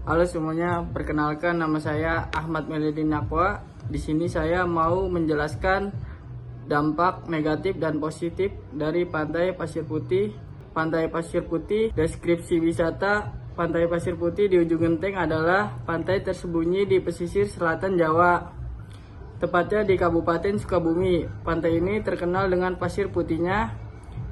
Halo semuanya, perkenalkan nama saya Ahmad Melidin Nakwa. Di sini saya mau menjelaskan dampak negatif dan positif dari Pantai Pasir Putih. Pantai Pasir Putih, deskripsi wisata Pantai Pasir Putih di ujung genteng adalah pantai tersembunyi di pesisir selatan Jawa, tepatnya di Kabupaten Sukabumi. Pantai ini terkenal dengan pasir putihnya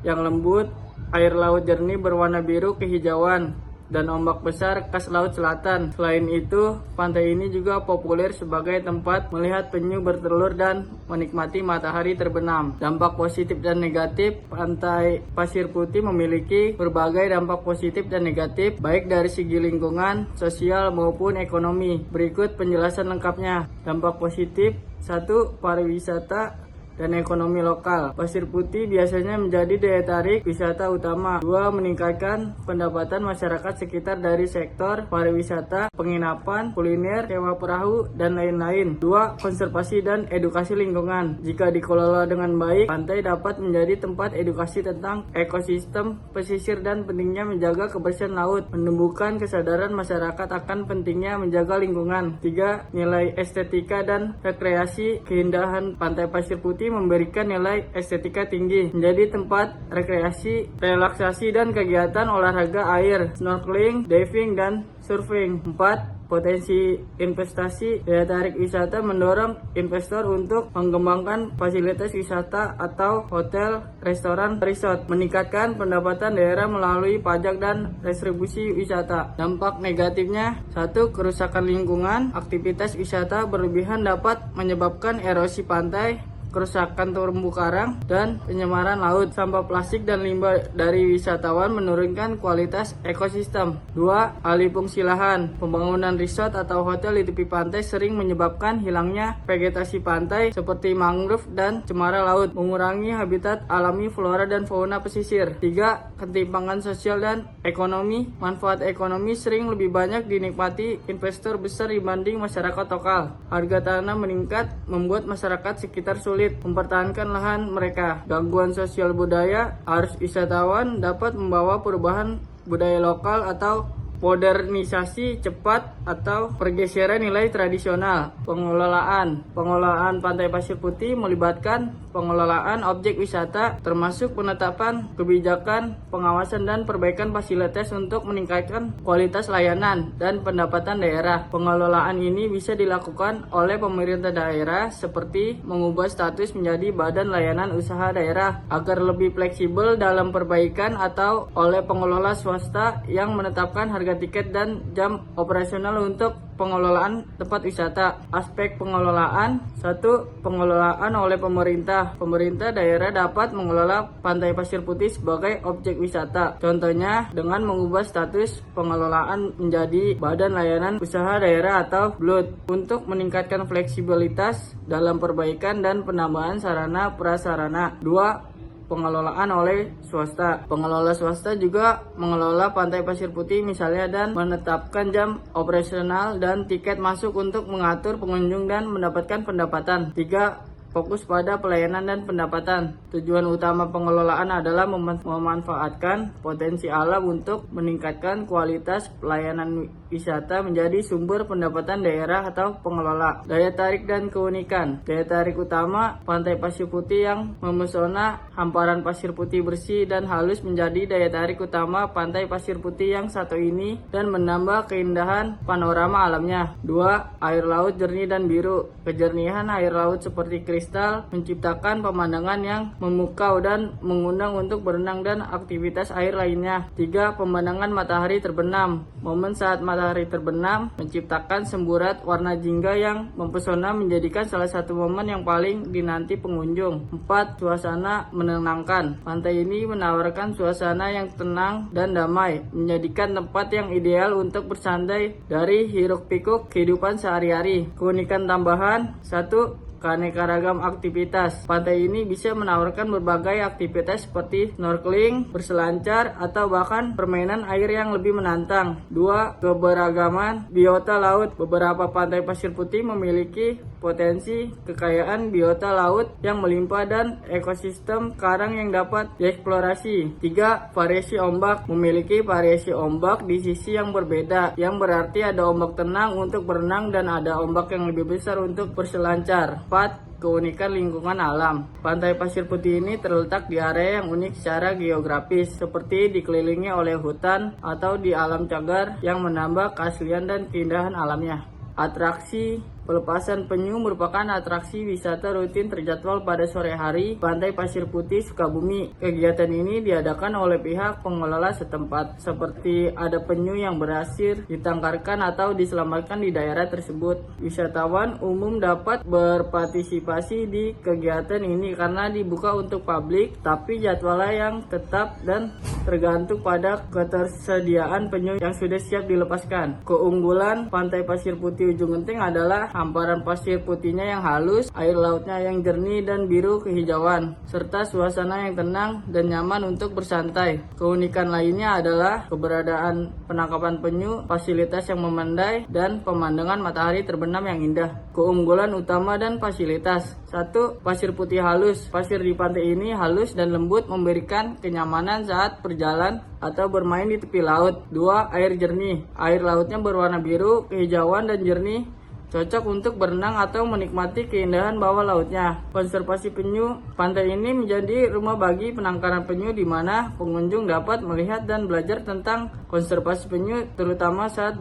yang lembut, air laut jernih berwarna biru kehijauan, dan ombak besar khas laut selatan. Selain itu, pantai ini juga populer sebagai tempat melihat penyu bertelur dan menikmati matahari terbenam. Dampak positif dan negatif, Pantai Pasir Putih memiliki berbagai dampak positif dan negatif, baik dari segi lingkungan, sosial, maupun ekonomi. Berikut penjelasan lengkapnya. Dampak positif: 1. Pariwisata dan ekonomi lokal. Pasir Putih biasanya menjadi daya tarik wisata utama. 2. Meningkatkan pendapatan masyarakat sekitar dari sektor pariwisata, penginapan, kuliner, sewa perahu, dan lain-lain. 2. Konservasi dan edukasi lingkungan. Jika dikelola dengan baik, pantai dapat menjadi tempat edukasi tentang ekosistem pesisir dan pentingnya menjaga kebersihan laut, menumbuhkan kesadaran masyarakat akan pentingnya menjaga lingkungan. 3. Nilai estetika dan rekreasi. Keindahan Pantai Pasir Putih memberikan nilai estetika tinggi, menjadi tempat rekreasi, relaksasi, dan kegiatan olahraga air, snorkeling, diving, dan surfing. 4. Potensi investasi. Daya tarik wisata mendorong investor untuk mengembangkan fasilitas wisata atau hotel, restoran, resort, meningkatkan pendapatan daerah melalui pajak dan restribusi wisata. Dampak negatifnya: 1. Kerusakan lingkungan. Aktivitas wisata berlebihan dapat menyebabkan erosi pantai, kerusakan terumbu karang, dan pencemaran laut. Sampah plastik dan limbah dari wisatawan menurunkan kualitas ekosistem. 2. Alih fungsi lahan. Pembangunan resort atau hotel di tepi pantai sering menyebabkan hilangnya vegetasi pantai seperti mangrove dan cemara laut, mengurangi habitat alami flora dan fauna pesisir. 3. Ketimpangan sosial dan ekonomi. Manfaat ekonomi sering lebih banyak dinikmati investor besar dibanding masyarakat lokal. Harga tanah meningkat membuat masyarakat sekitar sulit mempertahankan lahan mereka. Gangguan sosial budaya. Arus wisatawan dapat membawa perubahan budaya lokal atau modernisasi cepat atau pergeseran nilai tradisional. Pengelolaan Pantai Pasir Putih melibatkan pengelolaan objek wisata, termasuk penetapan kebijakan, pengawasan, dan perbaikan fasilitas untuk meningkatkan kualitas layanan dan pendapatan daerah. Pengelolaan ini bisa dilakukan oleh pemerintah daerah seperti mengubah status menjadi badan layanan usaha daerah agar lebih fleksibel dalam perbaikan, atau oleh pengelola swasta yang menetapkan harga tiket dan jam operasional untuk pengelolaan tempat wisata. Aspek pengelolaan: 1. Pengelolaan oleh pemerintah. Pemerintah daerah dapat mengelola Pantai Pasir Putih sebagai objek wisata. Contohnya dengan mengubah status pengelolaan menjadi Badan Layanan Usaha Daerah atau BLUD untuk meningkatkan fleksibilitas dalam perbaikan dan penambahan sarana prasarana. 2. Pengelolaan oleh swasta. Pengelola swasta juga mengelola Pantai Pasir Putih misalnya dan menetapkan jam operasional dan tiket masuk untuk mengatur pengunjung dan mendapatkan pendapatan. 3. Fokus pada pelayanan dan pendapatan. Tujuan utama pengelolaan adalah memanfaatkan potensi alam untuk meningkatkan kualitas pelayanan wisata menjadi sumber pendapatan daerah atau pengelola. Daya tarik dan keunikan. Daya tarik utama Pantai Pasir Putih yang memesona. Hamparan pasir putih bersih dan halus menjadi daya tarik utama Pantai Pasir Putih yang satu ini dan menambah keindahan panorama alamnya. 2. Air laut jernih dan biru. Kejernihan air laut seperti kristal menciptakan pemandangan yang memukau dan mengundang untuk berenang dan aktivitas air lainnya. 3. Pemandangan matahari terbenam. Momen saat matahari terbenam menciptakan semburat warna jingga yang mempesona, menjadikan salah satu momen yang paling dinanti pengunjung. 4. Suasana menenangkan. Pantai ini menawarkan suasana yang tenang dan damai, menjadikan tempat yang ideal untuk bersantai dari hiruk-pikuk kehidupan sehari-hari. Keunikan tambahan: 1. keanekaragam aktivitas. Pantai ini bisa menawarkan berbagai aktivitas seperti snorkeling, berselancar, atau bahkan permainan air yang lebih menantang. 2. Keberagaman biota laut. Beberapa pantai pasir putih memiliki potensi kekayaan biota laut yang melimpah dan ekosistem karang yang dapat dieksplorasi. 3. Variasi ombak. Memiliki variasi ombak di sisi yang berbeda, yang berarti ada ombak tenang untuk berenang dan ada ombak yang lebih besar untuk berselancar. 4. Keunikan lingkungan alam. Pantai Pasir Putih ini terletak di area yang unik secara geografis, seperti dikelilingi oleh hutan atau di alam cagar yang menambah keaslian dan keindahan alamnya. Atraksi pelepasan penyu merupakan atraksi wisata rutin terjadwal pada sore hari Pantai Pasir Putih, Sukabumi. Kegiatan ini diadakan oleh pihak pengelola setempat, seperti ada penyu yang berhasil ditangkarkan atau diselamatkan di daerah tersebut. Wisatawan umum dapat berpartisipasi di kegiatan ini karena dibuka untuk publik, tapi jadwalnya yang tetap dan tergantung pada ketersediaan penyu yang sudah siap dilepaskan. Keunggulan Pantai Pasir Putih Ujung Genteng adalah hamparan pasir putihnya yang halus, air lautnya yang jernih dan biru kehijauan, serta suasana yang tenang dan nyaman untuk bersantai. Keunikan lainnya adalah keberadaan penangkapan penyu, fasilitas yang memandai, dan pemandangan matahari terbenam yang indah. Keunggulan utama dan fasilitas. 1. Pasir putih halus. Pasir di pantai ini halus dan lembut, memberikan kenyamanan saat berjalan atau bermain di tepi laut. 2. Air jernih. Air lautnya berwarna biru, kehijauan, dan jernih, cocok untuk berenang atau menikmati keindahan bawah lautnya. Konservasi penyu. Pantai ini menjadi rumah bagi penangkaran penyu di mana pengunjung dapat melihat dan belajar tentang konservasi penyu, terutama saat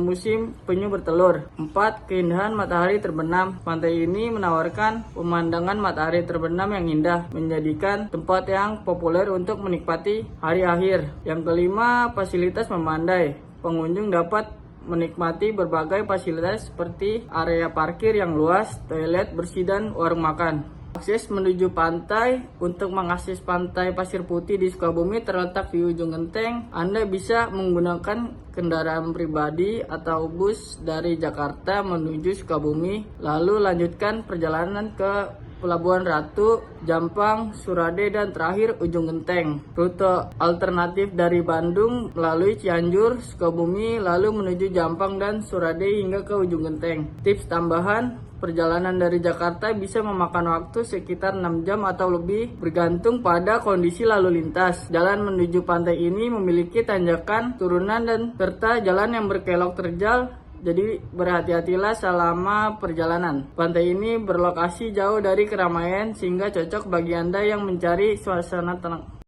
musim penyu bertelur. 4. Keindahan matahari terbenam. Pantai ini menawarkan pemandangan matahari terbenam yang indah, menjadikan tempat yang populer untuk menikmati hari akhir. Yang kelima, fasilitas memandai. Pengunjung dapat menikmati berbagai fasilitas seperti area parkir yang luas, toilet bersih, dan warung makan. Akses menuju pantai. Untuk mengakses Pantai Pasir Putih di Sukabumi terletak di Ujung Genteng. Anda bisa menggunakan kendaraan pribadi atau bus dari Jakarta menuju Sukabumi, lalu lanjutkan perjalanan ke Pelabuhan Ratu, Jampang, Surade, dan terakhir Ujung Genteng. Rute alternatif dari Bandung melalui Cianjur, Sukabumi, lalu menuju Jampang dan Surade hingga ke Ujung Genteng. Tips tambahan, perjalanan dari Jakarta bisa memakan waktu sekitar 6 jam atau lebih bergantung pada kondisi lalu lintas. Jalan menuju pantai ini memiliki tanjakan, turunan, dan serta jalan yang berkelok terjal. Jadi berhati-hatilah selama perjalanan. Pantai ini berlokasi jauh dari keramaian sehingga cocok bagi Anda yang mencari suasana tenang.